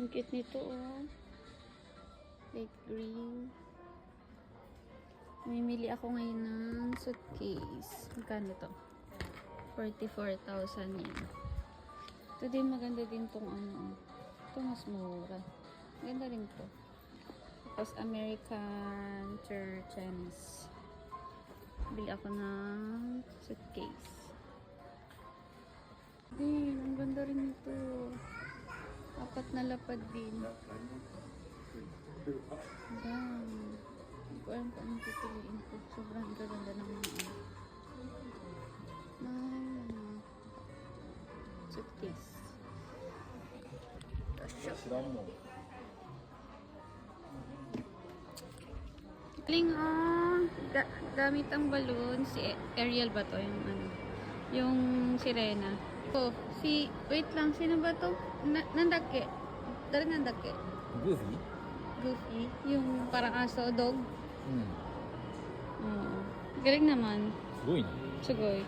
Ang cute nito, oh. Light green. Mamimili ako ngayon ng suitcase. Magkano to? 44,000 yan. Ito din, maganda din tong ano. Ito mas mura. Maganda rin to. Tapos American Chinese. Bili ako ng suitcase. Din, ang ganda rin ito. Apat na lapad din. Damn. Hindi ko alam kung anong pipiliin ko. Sobrang ganda ng mga suitcase. Galing, gamit ang balloon. Si Ariel ba to? Yung ano? Yung sirena. Oh, wait lang, sino ba to? Nandake. Dari nandake. Goofy? Goofy. Yung parang aso, dog. Hmm. Oo. Galing naman. Sugoi na. Sugoi.